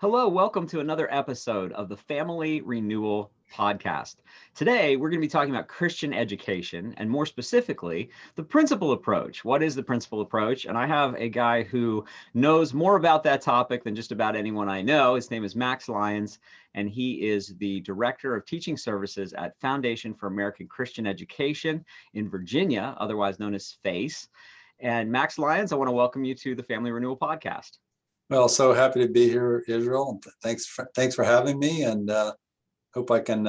Hello, welcome to another episode of the Family Renewal Podcast. Today, we're going to be talking about Christian education and more specifically, the principal approach. What is the principal approach? And I have a guy who knows more about that topic than just about anyone I know. His name is Max Lyons, and he is the Director of Teaching Services at Foundation for American Christian Education in Virginia, otherwise known as FACE. And Max Lyons, I want to welcome you to the Family Renewal Podcast. Well, so happy to be here, Israel. Thanks for having me, and hope I can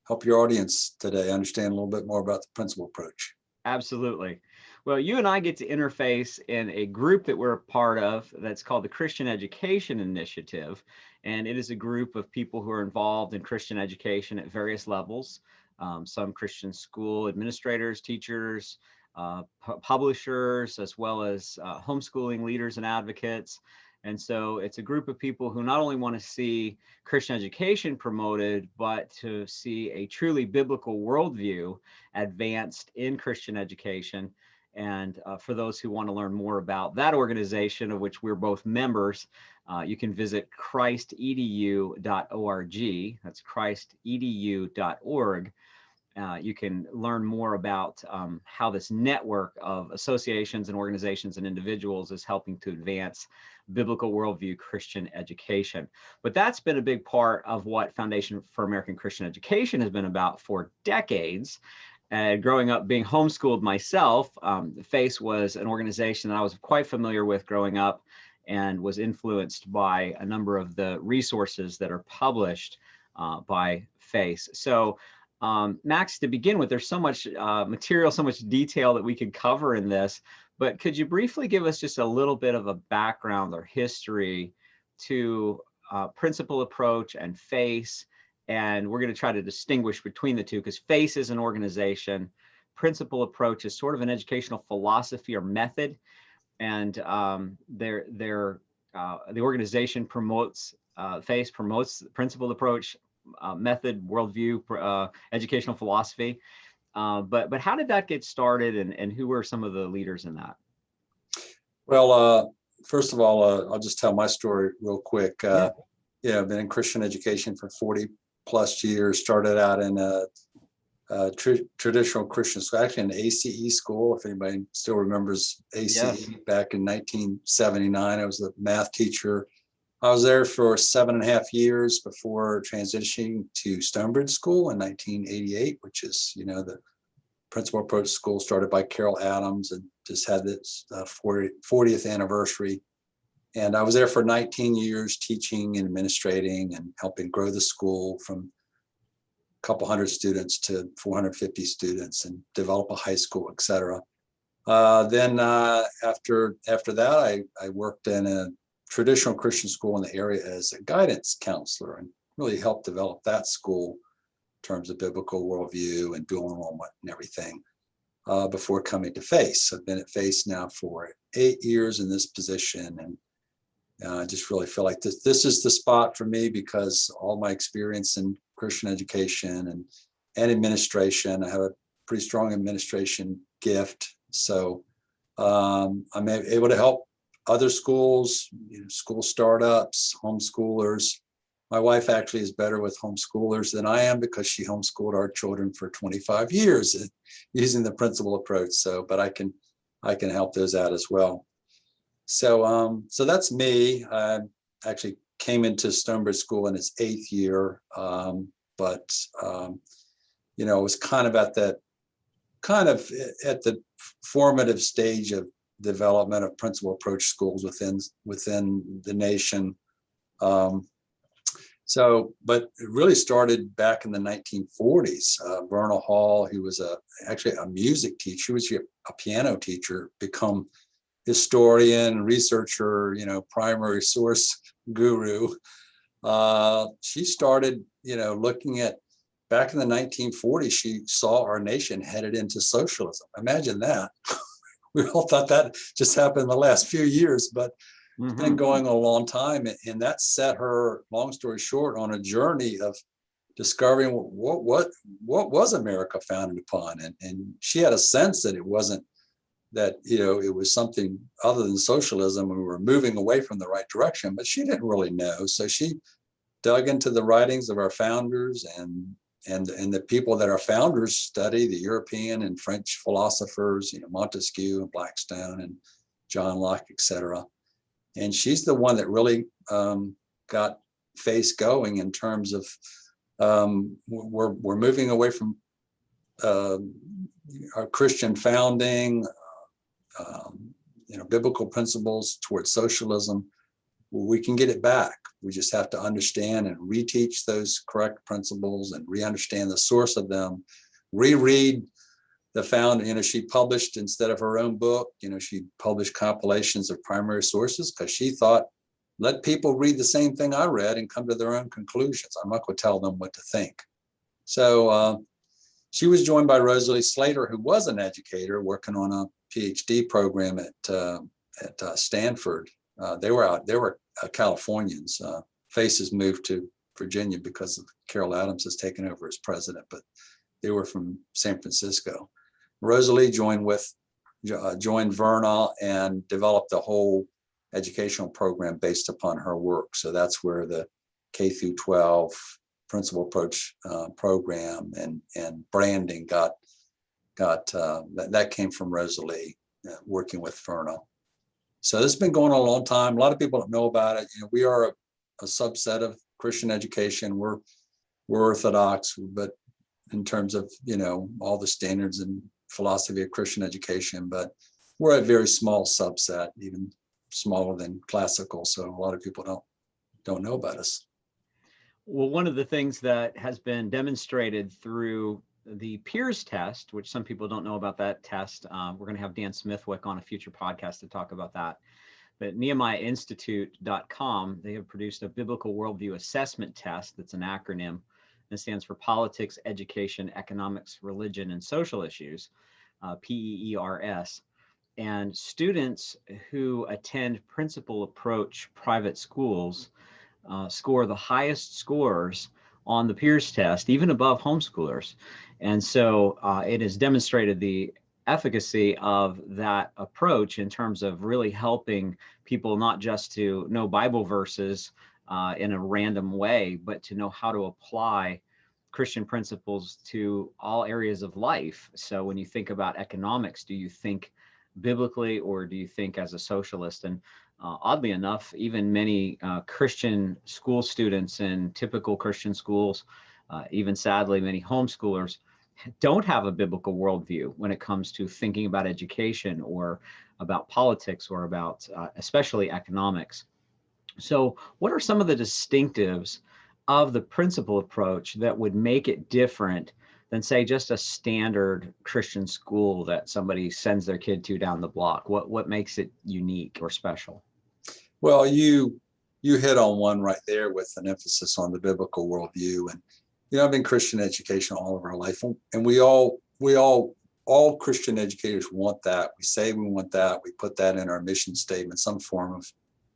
help your audience today understand a little bit more about the principal approach. Absolutely. Well, you and I get to interface in a group that we're a part of that's called the Christian Education Initiative, and it is a group of people who are involved in Christian education at various levels. Some Christian school administrators, teachers, publishers, as well as homeschooling leaders and advocates. And so it's a group of people who not only want to see Christian education promoted, but to see a truly biblical worldview advanced in Christian education. And for those who want to learn more about that organization, of which we're both members, you can visit christedu.org. That's christedu.org. You can learn more about how this network of associations and organizations and individuals is helping to advance biblical worldview Christian education. But that's been a big part of what Foundation for American Christian Education has been about for decades. Growing up being homeschooled myself, FACE was an organization that I was quite familiar with growing up and was influenced by a number of the resources that are published by FACE. So Max, to begin with, there's so much material, so much detail that we could cover in this, but could you briefly give us just a little bit of a background or history to principal approach and FACE? And we're going to try to distinguish between the two, because FACE is an organization, principal approach is sort of an educational philosophy or method, and the organization promotes, FACE promotes the principal approach, method, worldview, educational philosophy. But how did that get started, and who were some of the leaders in that? Well, first of all, I'll just tell my story real quick. Yeah. I've been in Christian education for 40 plus years, started out in a traditional Christian school, actually an ACE school, if anybody still remembers ACE. Yes. Back in 1979. I was a math teacher. I was there for 7.5 years before transitioning to Stonebridge School in 1988, which is, the principal approach school started by Carol Adams and just had this 40th anniversary. And I was there for 19 years teaching and administrating and helping grow the school from a couple hundred students to 450 students and develop a high school, et cetera. Then after that, I worked in a traditional Christian school in the area as a guidance counselor and really helped develop that school in terms of biblical worldview and dual enrollment and everything before coming to FACE. I've been at FACE now for 8 years in this position, and I just really feel like this is the spot for me because all my experience in Christian education and administration, I have a pretty strong administration gift. So I'm able to help other schools, school startups, homeschoolers. My wife actually is better with homeschoolers than I am because she homeschooled our children for 25 years using the principal approach. So, but I can help those out as well. So, so that's me. I actually came into Stonebridge School in its 8th year, but it was kind of at the formative stage of development of principal approach schools within the nation. But it really started back in the 1940s. Verna Hall, who was actually a music teacher, he was a piano teacher, become historian, researcher, primary source guru. She started, looking at, back in the 1940s, she saw our nation headed into socialism. Imagine that. We all thought that just happened in the last few years, but it's been going a long time. And that set her, long story short, on a journey of discovering what was America founded upon. And she had a sense that it wasn't that, it was something other than socialism. We were moving away from the right direction, but she didn't really know. So she dug into the writings of our founders and the people that our founders study, the European and French philosophers, Montesquieu and Blackstone and John Locke, etc. And she's the one that really got FACE going in terms of we're moving away from our Christian founding, biblical principles towards socialism. We can get it back. We just have to understand and reteach those correct principles and re-understand the source of them, reread the founder. She published, instead of her own book, she published compilations of primary sources because she thought, let people read the same thing I read and come to their own conclusions. I'm not going to tell them what to think. So she was joined by Rosalie Slater, who was an educator working on a Ph.D. program at Stanford. They were Californians. FACE has moved to Virginia because of Carol Adams has taken over as president, but they were from San Francisco. Rosalie joined Verna and developed a whole educational program based upon her work. So that's where the K through 12 principal approach program and branding that came from Rosalie working with Verna. So this has been going on a long time. A lot of people don't know about it. We are a subset of Christian education. We're Orthodox, but in terms of all the standards and philosophy of Christian education, but we're a very small subset, even smaller than classical. So a lot of people don't know about us. Well, one of the things that has been demonstrated through the Peers test, which some people don't know about that test, we're going to have Dan Smithwick on a future podcast to talk about that. But NehemiahInstitute.com, they have produced a biblical worldview assessment test that's an acronym that stands for Politics, Education, Economics, Religion, and Social Issues, PEERS. And students who attend principal approach private schools score the highest scores on the Peers test, even above homeschoolers. And so it has demonstrated the efficacy of that approach in terms of really helping people not just to know Bible verses in a random way, but to know how to apply Christian principles to all areas of life. So when you think about economics, do you think biblically or do you think as a socialist? And oddly enough, even many Christian school students in typical Christian schools, even sadly, many homeschoolers don't have a biblical worldview when it comes to thinking about education or about politics or about especially economics. So what are some of the distinctives of the principal approach that would make it different than, say, just a standard Christian school that somebody sends their kid to down the block? What makes it unique or special? Well, you hit on one right there with an emphasis on the biblical worldview. And I've been Christian education all of our life, and we all Christian educators want that. We say we want that. We put that in our mission statement, some form of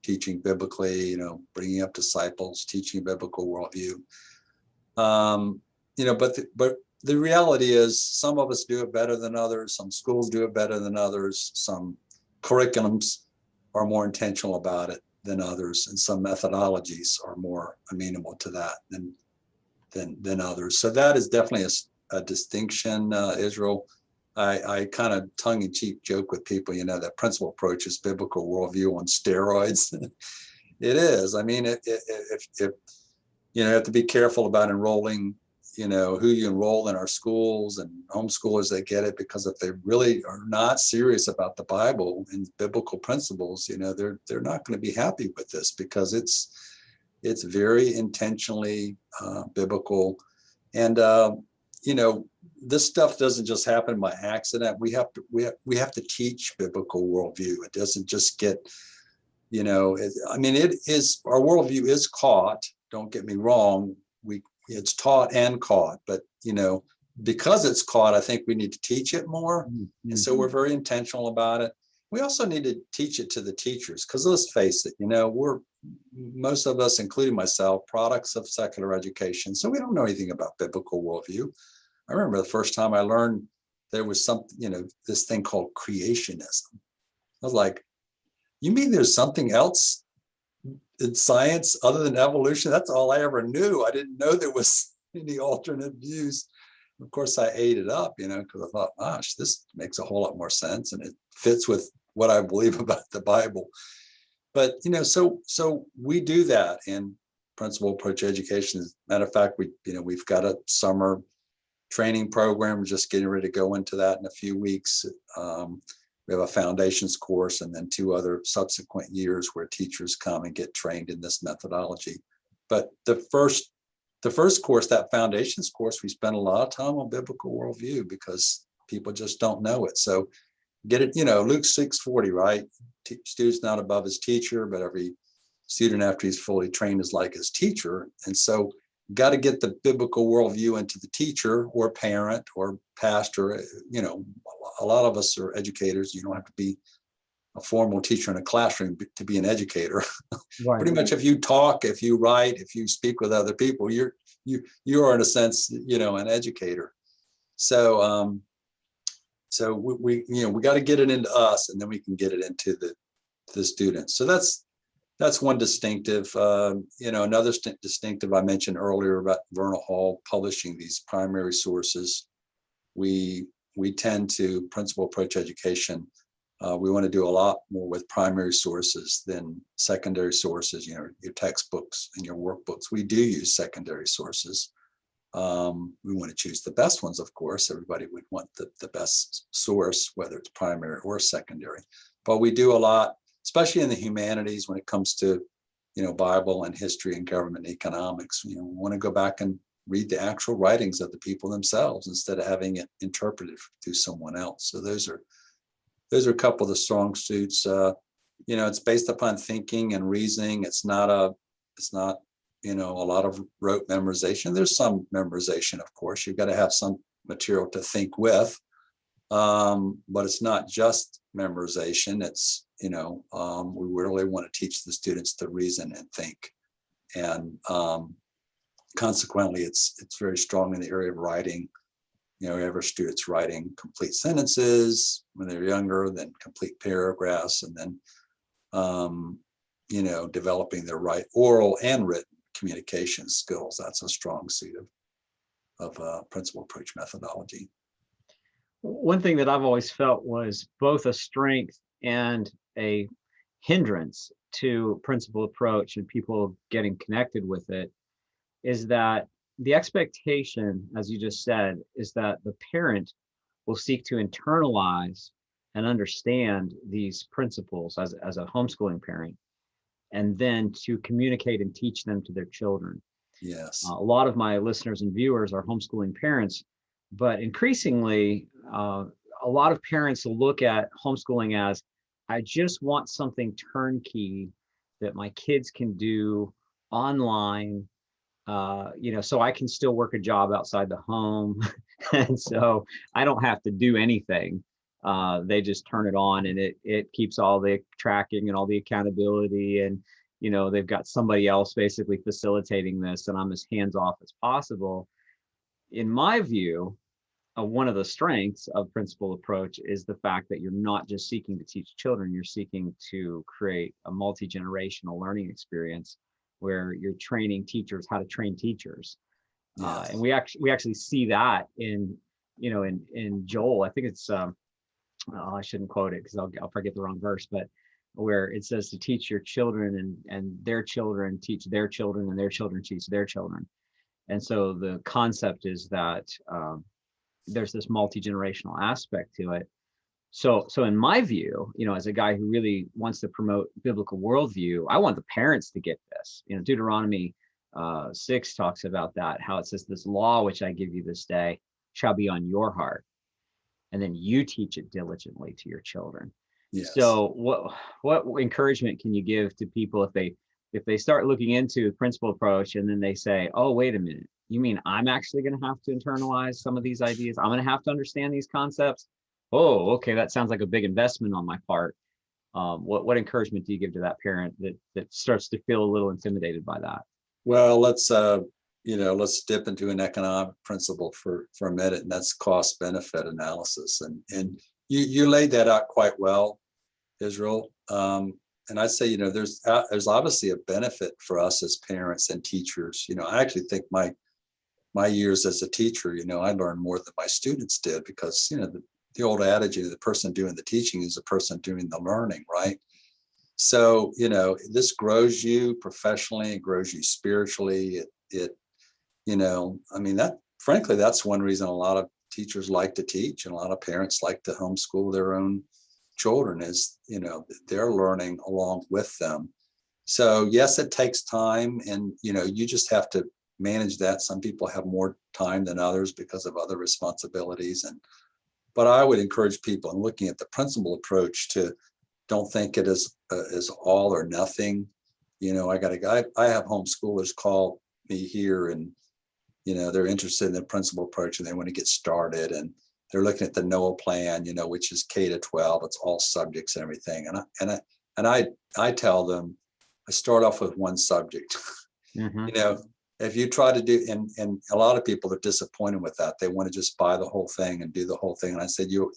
teaching biblically, bringing up disciples, teaching biblical worldview. But the reality is some of us do it better than others. Some schools do it better than others. Some curriculums are more intentional about it than others, and some methodologies are more amenable to that than others. So that is definitely a distinction, Israel. I kind of tongue-in-cheek joke with people, that principal approach is biblical worldview on steroids. It is. I mean, if you have to be careful about enrolling, who you enroll in our schools, and homeschoolers that get it, because if they really are not serious about the Bible and biblical principles, they're not going to be happy with this, because it's very intentionally biblical. And this stuff doesn't just happen by accident. We have to teach biblical worldview. It doesn't just get, it is, our worldview is caught. Don't get me wrong. It's taught and caught, but because it's caught, I think we need to teach it more. Mm-hmm. And so we're very intentional about it. We also need to teach it to the teachers, because let's face it, we're, most of us, including myself, products of secular education. So we don't know anything about biblical worldview. I remember the first time I learned there was something, this thing called creationism. I was like, you mean there's something else in science other than evolution? That's all I ever knew. I didn't know there was any alternate views. Of course, I ate it up, because I thought, gosh, this makes a whole lot more sense, and it fits with what I believe about the Bible. But so we do that in principal approach education. As a matter of fact, we've got a summer training program. We're just getting ready to go into that in a few weeks. We have a foundations course and then 2 other subsequent years where teachers come and get trained in this methodology. But the first course, that foundations course, we spent a lot of time on biblical worldview because people just don't know it. So get it, Luke 6:40, right? Student's not above his teacher, but every student after he's fully trained is like his teacher. And so got to get the biblical worldview into the teacher or parent or pastor. A lot of us are educators. You don't have to be a formal teacher in a classroom to be an educator. Right. Pretty much if you talk, if you write, if you speak with other people, you are in a sense, an educator. So we got to get it into us, and then we can get it into the students. So that's one distinctive. Another distinctive I mentioned earlier about Vernal Hall publishing these primary sources. We tend to principal approach education. We want to do a lot more with primary sources than secondary sources. Your textbooks and your workbooks. We do use secondary sources. We want to choose the best ones, of course. Everybody would want the best source, whether it's primary or secondary. But we do a lot, especially in the humanities, when it comes to, Bible and history and government and economics. We want to go back and read the actual writings of the people themselves instead of having it interpreted through someone else. So those are a couple of the strong suits. It's based upon thinking and reasoning. It's not a lot of rote memorization. There's some memorization, of course. You've got to have some material to think with, but it's not just memorization. It's, we really want to teach the students to reason and think. And consequently, it's very strong in the area of writing. Every student's writing complete sentences when they're younger, then complete paragraphs, and then, developing their right oral and written communication skills. That's a strong suit of principal approach methodology. One thing that I've always felt was both a strength and a hindrance to principal approach and people getting connected with it is that the expectation, as you just said, is that the parent will seek to internalize and understand these principles as a homeschooling parent, and then to communicate and teach them to their children. Yes. A lot of my listeners and viewers are homeschooling parents, but increasingly, a lot of parents look at homeschooling as, I just want something turnkey that my kids can do online, so I can still work a job outside the home. And so I don't have to do anything. They just turn it on, and it keeps all the tracking and all the accountability, and they've got somebody else basically facilitating this, and I'm as hands off as possible. In my view, one of the strengths of principal approach is the fact that you're not just seeking to teach children, you're seeking to create a multi-generational learning experience where you're training teachers how to train teachers. Yes. And we actually see that in Joel. I think it's I shouldn't quote it because I'll forget the wrong verse, but where it says to teach your children and their children teach their children and their children teach their children. And so the concept is that there's this multi-generational aspect to it. So in my view, as a guy who really wants to promote biblical worldview, I want the parents to get this. Deuteronomy 6 talks about that, how it says, this law which I give you this day shall be on your heart, and then you teach it diligently to your children. Yes. So what encouragement can you give to people if they start looking into principal approach and then they say, oh, wait a minute, you mean I'm actually going to have to internalize some of these ideas? I'm going to have to understand these concepts? Oh, okay, that sounds like a big investment on my part. What encouragement do you give to that parent that starts to feel a little intimidated by that? Well, let's let's dip into an economic principle for a minute, and that's cost benefit analysis. And you laid that out quite well, Israel. And I'd say, there's obviously a benefit for us as parents and teachers. I actually think my years as a teacher, I learned more than my students did, because, the old adage, the person doing the teaching is the person doing the learning, right? So, this grows you professionally, it grows you spiritually. Frankly, that's one reason a lot of teachers like to teach and a lot of parents like to homeschool their own children, is, they're learning along with them. So yes, it takes time, and, you just have to manage that. Some people have more time than others because of other responsibilities. But I would encourage people in looking at the principal approach to don't think it is all or nothing. I have homeschoolers call me here, and they're interested in the principal approach and they want to get started, and they're looking at the NOAA plan, which is K to 12. It's all subjects and everything. And I tell them, I start off with one subject. Mm-hmm. If you try to do, and a lot of people are disappointed with that. They want to just buy the whole thing and do the whole thing. And I said, you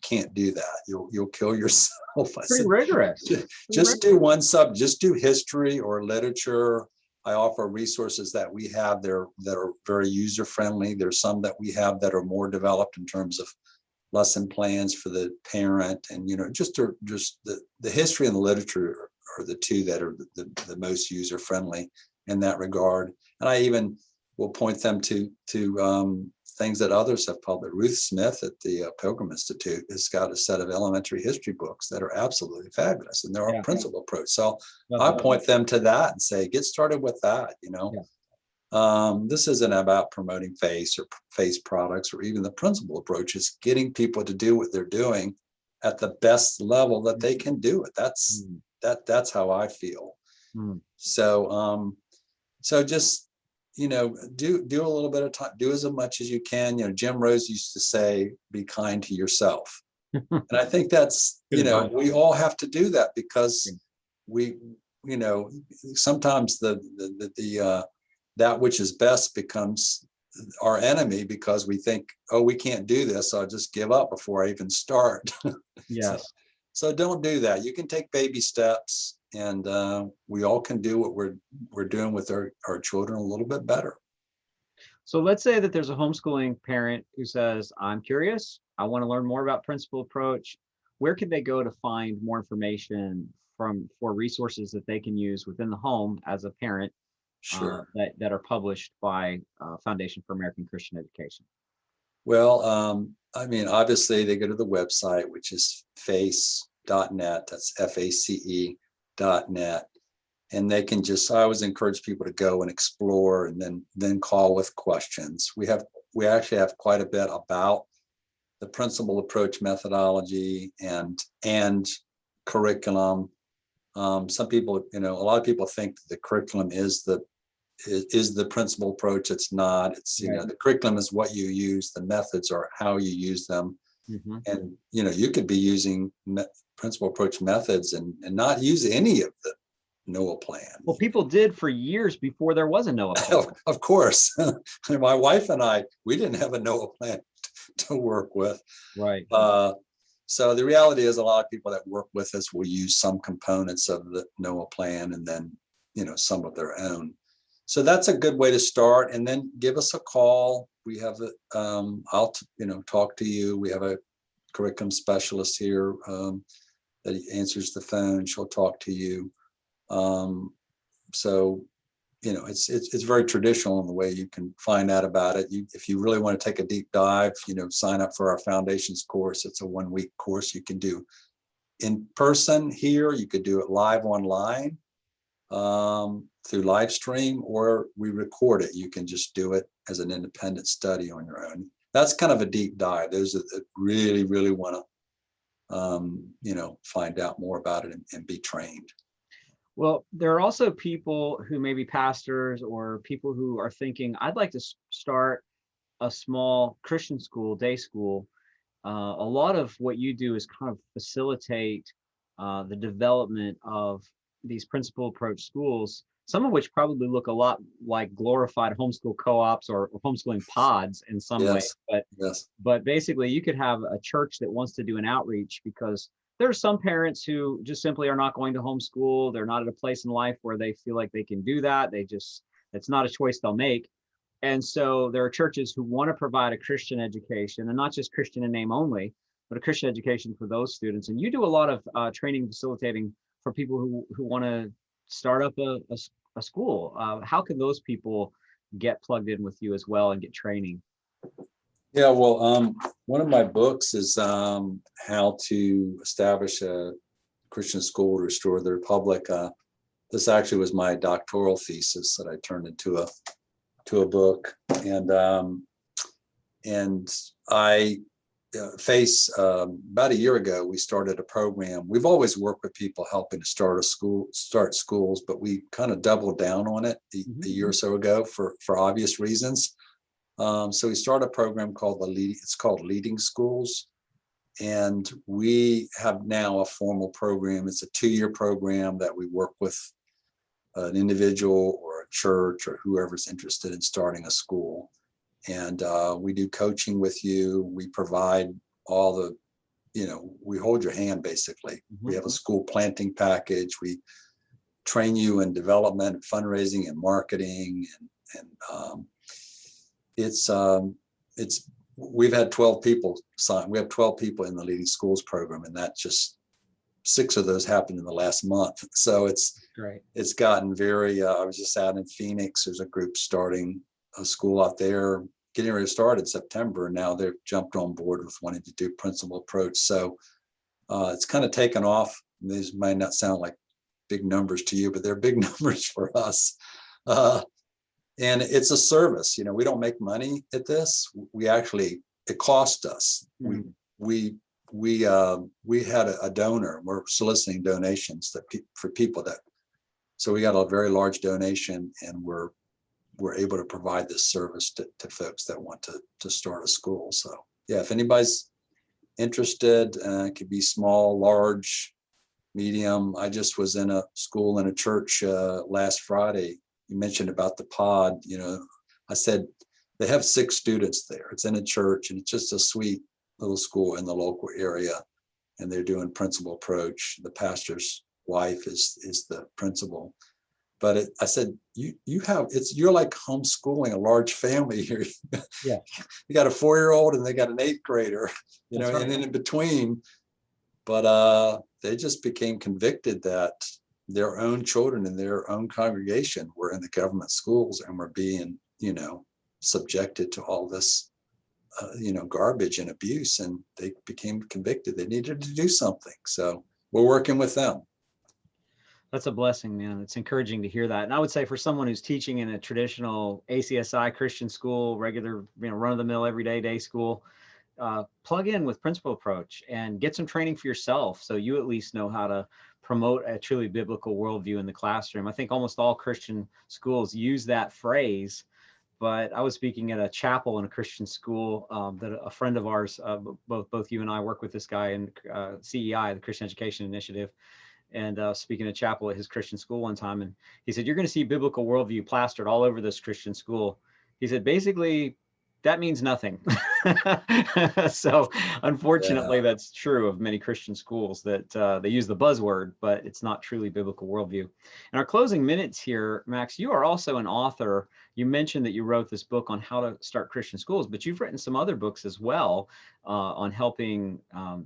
can't do that. You'll kill yourself. I Pretty said, rigorous. Just do one subject. Just do history or literature. I offer resources that we have there that are very user friendly. There's some that we have that are more developed in terms of lesson plans for the parent, and just the history and the literature are the two that are the most user friendly in that regard. And I even will point them to things that others have published. Ruth Smith at the Pilgrim Institute has got a set of elementary history books that are absolutely fabulous, and they're a principal approach. So I point them to that and say, get started with that. This isn't about promoting face or face products or even the principal approach. It's getting people to do what they're doing at the best level that they can do it. That's how I feel. So just do a little bit of time, do as much as you can. Jim Rose used to say, be kind to yourself. And I think that's, we all have to do that, because we, sometimes that which is best becomes our enemy, because we think, oh, we can't do this, so I'll just give up before I even start. Yes. So don't do that. You can take baby steps, and we all can do what we're doing with our children a little bit better. So let's say that there's a homeschooling parent who says, I'm curious, I want to learn more about principal approach. Where could they go to find more information for resources that they can use within the home as a parent? Sure. That are published by Foundation for American Christian Education? Well, obviously they go to the website, which is face.net. That's FACE.net. And they can I always encourage people to go and explore, and then call with questions. We actually have quite a bit about the principal approach methodology and curriculum. Some people, a lot of people think that the curriculum is the principal approach. It's not. It's, the curriculum is what you use. The methods are how you use them. Mm-hmm. And, you could be using principal approach methods and not use any of the NOAA plan. Well, people did for years before there was a NOAA plan. Of course. My wife and I, we didn't have a NOAA plan to work with. Right. So the reality is, a lot of people that work with us will use some components of the NOAA plan, and then, some of their own. So that's a good way to start. And then give us a call. We have I'll talk to you. We have a curriculum specialist here that answers the phone. She'll talk to you. So, it's very traditional in the way you can find out about it. If you really want to take a deep dive, sign up for our foundations course. It's a 1-week course you can do in person here. You could do it live online through live stream, or we record it. You can just do it as an independent study on your own. That's kind of a deep dive. Those that really, really want to, find out more about it and be trained. Well, there are also people who may be pastors or people who are thinking, I'd like to start a small Christian school, day school. A lot of what you do is kind of facilitate the development of these principal approach schools. some of which probably look a lot like glorified homeschool co-ops or homeschooling pods in some way. Yes. But Yes. but basically, you could have a church that wants to do an outreach because there are some parents who just simply are not going to homeschool. They're not at a place in life where they feel like they can do that. It's not a choice they'll make. And so there are churches who want to provide a Christian education, and not just Christian in name only, but a Christian education for those students. And you do a lot of training and facilitating for people who want to start up a school. How can those people get plugged in with you as well and get training? Yeah, well, one of my books is how to establish a Christian school to restore the republic. This actually was my doctoral thesis that I turned into a book, and I face about a year ago we started a program. We've always worked with people helping to start schools, but we kind of doubled down on it a year or so ago for obvious reasons. So we started a program called it's called Leading Schools, and we have now a formal program. It's a 2-year program that we work with an individual or a church or whoever's interested in starting a school. And we do coaching with you. We provide all the, we hold your hand basically. We have a school planting package. We train you in development, fundraising, and marketing. And we've had 12 people sign. We have 12 people in the Leading Schools program, and that just 6 of those happened in the last month. So it's great. It's gotten very, I was just out in Phoenix. There's a group starting a school out there, getting ready to start in September. And now they've jumped on board with wanting to do principal approach. So it's kind of taken off. These might not sound like big numbers to you, but they're big numbers for us. And it's a service. We don't make money at this. It cost us. We had a donor. We're soliciting donations for people so we got a very large donation, and we're able to provide this service to folks that want to start a school. So yeah, if anybody's interested, it could be small, large, medium. I just was in a school in a church last Friday. You mentioned about the pod. I said they have 6 students there. It's in a church, and it's just a sweet little school in the local area, and they're doing principal approach. The pastor's wife is the principal. But I said, you're like homeschooling a large family here. Yeah. You got a 4-year-old and they got an 8th grader, right. And then in between. But they just became convicted that their own children in their own congregation were in the government schools and were being, subjected to all this, garbage and abuse. And they became convicted. They needed to do something. So we're working with them. That's a blessing, man. It's encouraging to hear that. And I would say for someone who's teaching in a traditional ACSI Christian school, regular, run-of-the-mill everyday day school, plug in with principal approach and get some training for yourself, so you at least know how to promote a truly biblical worldview in the classroom. I think almost all Christian schools use that phrase, but I was speaking at a chapel in a Christian school that a friend of ours, both you and I work with this guy in CEI, the Christian Education Initiative, and speaking at chapel at his Christian school one time. And he said, you're going to see biblical worldview plastered all over this Christian school. He said, basically, that means nothing. So unfortunately, that's true of many Christian schools, that they use the buzzword, but it's not truly biblical worldview. In our closing minutes here, Max, you are also an author. You mentioned that you wrote this book on how to start Christian schools, but you've written some other books as well on helping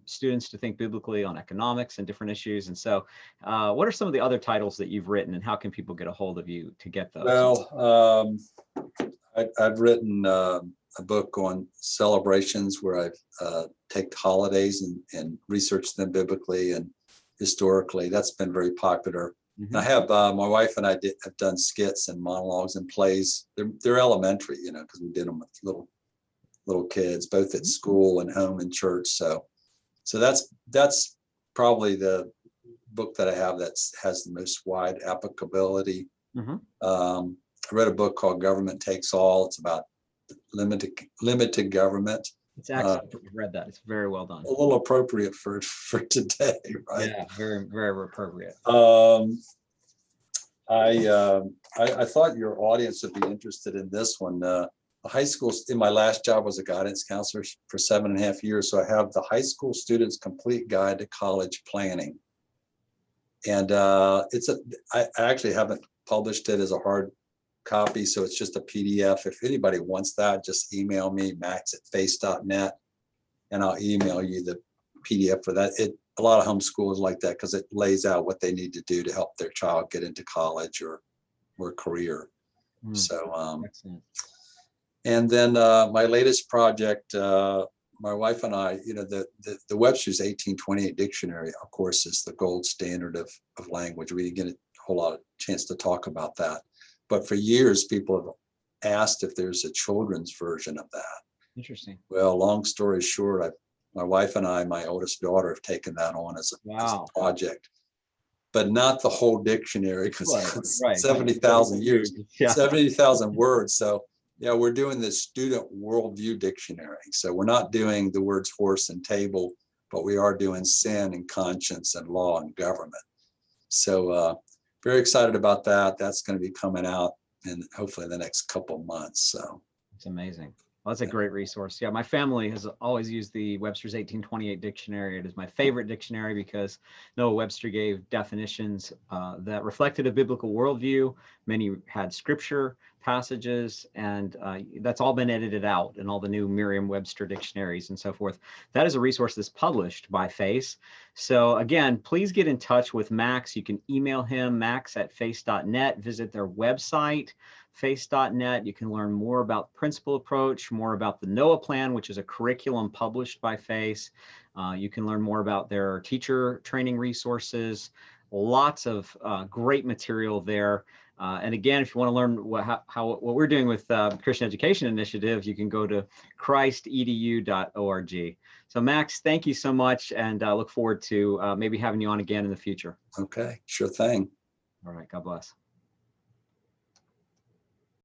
students to think biblically on economics and different issues. And so what are some of the other titles that you've written, and how can people get a hold of you to get those? Well, I've written a book on celebrations where I take holidays and research them biblically and historically. That's been very popular. Mm-hmm. I have my wife and I have done skits and monologues and plays. They're elementary, because we did them with little kids, both at school and home and church. So that's probably the book that I have that has the most wide applicability. Mm-hmm. I read a book called Government Takes All. It's about limited government. It's excellent. I've read that. It's very well done. A little appropriate for today, right? Yeah, very, very appropriate. I thought your audience would be interested in this one. The high school, in my last job was a guidance counselor for 7.5 years. So I have the high school students complete guide to college planning. And I actually haven't published it as a hard copy. So it's just a PDF. If anybody wants that, just email me, max@face.net, and I'll email you the PDF for that. A lot of homeschoolers like that because it lays out what they need to do to help their child get into college or career. So, and then my latest project, my wife and I, the Webster's 1828 dictionary, of course, is the gold standard of language. We didn't get a whole lot of chance to talk about that. But for years, people have asked if there's a children's version of that. Interesting. Well, long story short, my wife and I, my oldest daughter, have taken that on as a project, but not the whole dictionary because it's 70,000 years, 70,000 words. So yeah, we're doing the student worldview dictionary. So we're not doing the words horse and table, but we are doing sin and conscience and law and government. So very excited about that. That's going to be coming out in hopefully the next couple of months. So it's amazing. Well, that's a great resource. Yeah, my family has always used the Webster's 1828 dictionary. It is my favorite dictionary because Noah Webster gave definitions that reflected a biblical worldview. Many had scripture passages, and that's all been edited out in all the new Merriam-Webster dictionaries and so forth. That is a resource that's published by Face. So again, please get in touch with Max. You can email him, max@face.net, visit their website, face.net. You can learn more about principal approach, more about the NOAA plan, which is a curriculum published by Face. You can learn more about their teacher training resources, lots of great material there. And again, if you want to learn what we're doing with Christian Education Initiative, you can go to christedu.org. So Max, thank you so much, and I look forward to maybe having you on again in the future. Okay, sure thing. All right, God bless.